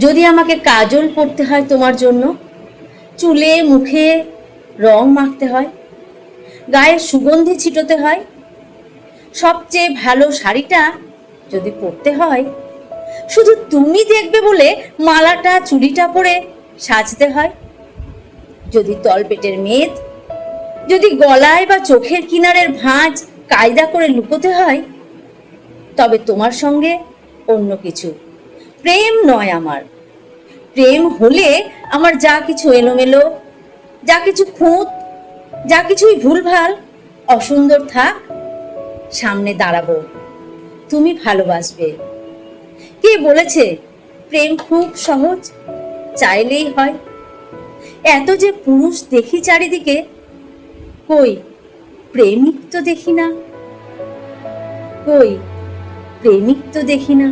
যদি আমাকে কাজল পরতে হয় তোমার জন্য, চুলে মুখে রং মাখতে হয়, গায়ে সুগন্ধি ছিটোতে হয়, সবচেয়ে ভালো শাড়িটা যদি পরতে হয়, শুধু তুমি দেখবে বলে মালাটা চুড়িটা পরে সাজতে হয়, যদি তলপেটের মেদ, যদি গলায় বা চোখের কিনারের ভাঁজ কায়দা করে লুকোতে হয়, তবে তোমার সঙ্গে অন্য কিছু, প্রেম নয় আমার। প্রেম হলে আমার যা কিছু এলোমেলো, যা কিছু খুঁত, যা কিছুই ভুলভাল অসুন্দর থাক, সামনে দাঁড়াবো, তুমি ভালোবাসবে। কে বলেছে প্রেম খুব সহজ, চাইলেই হয়? এত যে পুরুষ দেখি চারিদিকে, কই প্রেমিক তো দেখি না, কই প্রেমিক তো দেখি না।